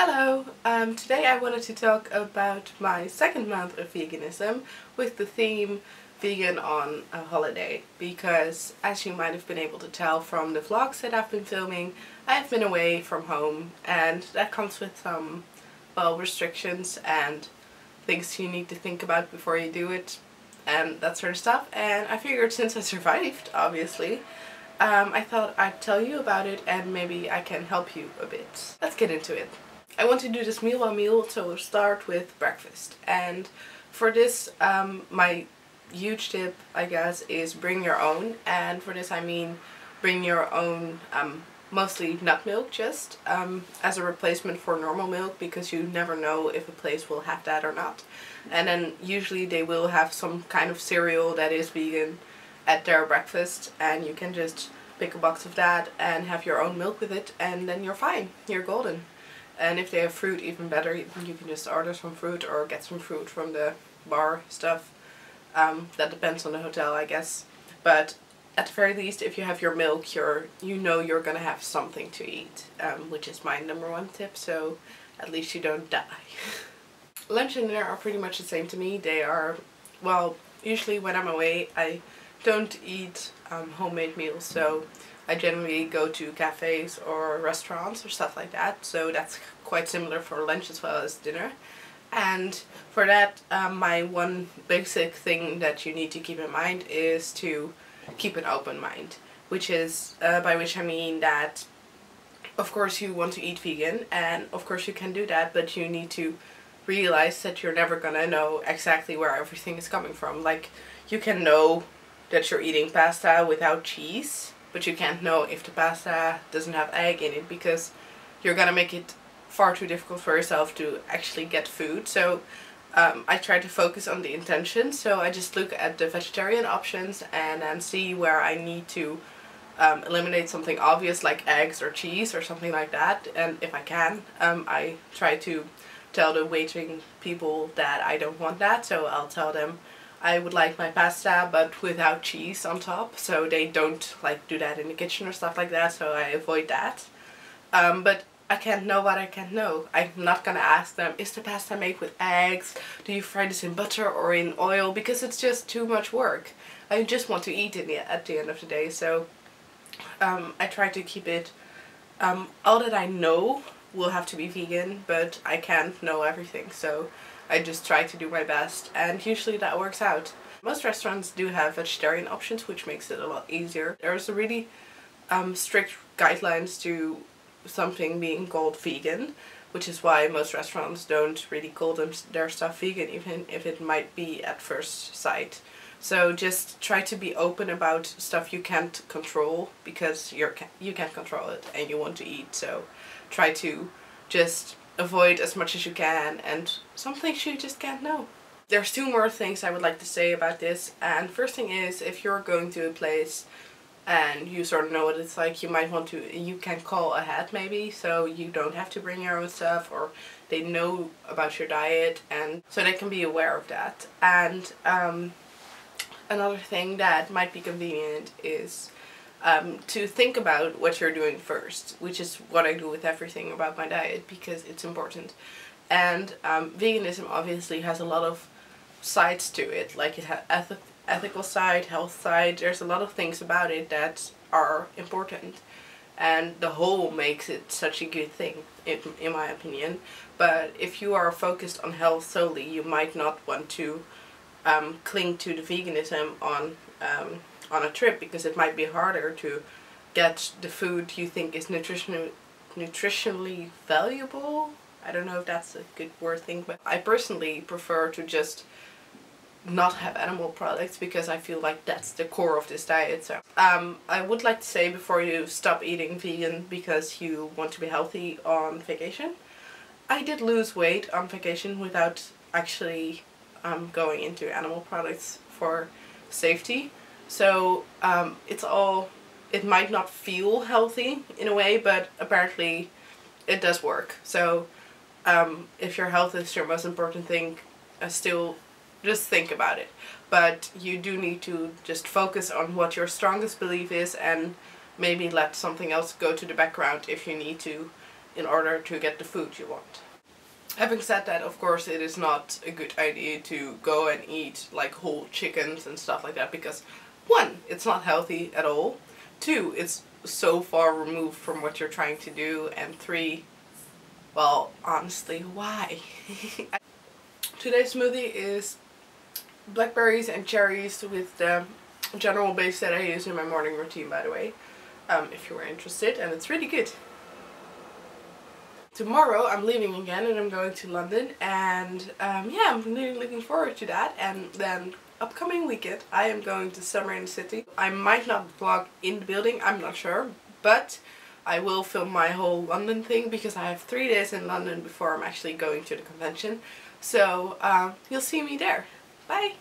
Hello, today I wanted to talk about my second month of veganism with the theme vegan on a holiday, because as you might have been able to tell from the vlogs that I've been filming, I've been away from home and that comes with some, well, restrictions and things you need to think about before you do it and that sort of stuff. And I figured since I survived, obviously, I thought I'd tell you about it and maybe I can help you a bit. Let's get into it. I want to do this meal by meal, so we'll start with breakfast. And for this, my huge tip, I guess, is bring your own. And for this I mean bring your own, mostly nut milk, just as a replacement for normal milk, because you never know if a place will have that or not. And then usually they will have some kind of cereal that is vegan at their breakfast, and you can just pick a box of that and have your own milk with it, and then you're fine, you're golden. And if they have fruit, even better, you can just order some fruit or get some fruit from the bar stuff. That depends on the hotel, I guess. But at the very least, if you have your milk, you know you're gonna have something to eat, which is my #1 tip, so at least you don't die. Lunch and dinner are pretty much the same to me. They are, well, usually when I'm away, I don't eat homemade meals, so I generally go to cafes or restaurants or stuff like that, so that's quite similar for lunch as well as dinner. And for that, my one basic thing that you need to keep in mind is to keep an open mind, which is, by which I mean that of course you want to eat vegan, and of course you can do that, but you need to realize that you're never gonna know exactly where everything is coming from. Like, you can know that you're eating pasta without cheese, but you can't know if the pasta doesn't have egg in it, because you're gonna make it far too difficult for yourself to actually get food. So I try to focus on the intention, so I just look at the vegetarian options and then see where I need to eliminate something obvious like eggs or cheese or something like that. And if I can, I try to tell the waiting people that I don't want that, so I'll tell them I would like my pasta but without cheese on top, so they don't like do that in the kitchen or stuff like that, so I avoid that. But I can't know what I can't know. I'm not gonna ask them, is the pasta made with eggs? Do you fry this in butter or in oil? Because it's just too much work. I just want to eat it at the end of the day, so I try to keep it, all that I know will have to be vegan, but I can't know everything, so I just try to do my best, and usually that works out. Most restaurants do have vegetarian options, which makes it a lot easier. There's a really strict guidelines to something being called vegan, which is why most restaurants don't really call their stuff vegan, even if it might be at first sight. So just try to be open about stuff you can't control, because you can't control it and you want to eat, so try to just avoid as much as you can, and some things you just can't know. There's two more things I would like to say about this, and first thing is, if you're going to a place and you sort of know what it's like, you can call ahead maybe, so you don't have to bring your own stuff, or they know about your diet, and so they can be aware of that. And another thing that might be convenient is to think about what you're doing first, which is what I do with everything about my diet, because it's important. And veganism obviously has a lot of sides to it, like it has ethical side, health side. There's a lot of things about it that are important, and the whole makes it such a good thing, in my opinion. But if you are focused on health solely, you might not want to cling to the veganism on a trip, because it might be harder to get the food you think is nutritionally valuable. I don't know if that's a good word thing, but I personally prefer to just not have animal products, because I feel like that's the core of this diet. So I would like to say, before you stop eating vegan because you want to be healthy on vacation, I did lose weight on vacation without actually going into animal products for safety. So it might not feel healthy in a way, but apparently it does work. So if your health is your most important thing, still just think about it. But you do need to just focus on what your strongest belief is, and maybe let something else go to the background if you need to, in order to get the food you want. Having said that, of course it is not a good idea to go and eat like whole chickens and stuff like that, because 1, it's not healthy at all, 2, it's so far removed from what you're trying to do, and 3, well, honestly, why? Today's smoothie is blackberries and cherries with the general base that I use in my morning routine, by the way, if you were interested, and it's really good. Tomorrow I'm leaving again and I'm going to London, and yeah, I'm really looking forward to that. And then upcoming weekend I am going to Summer in the City. I might not vlog in the building, I'm not sure, but I will film my whole London thing because I have 3 days in London before I'm actually going to the convention. So you'll see me there. Bye!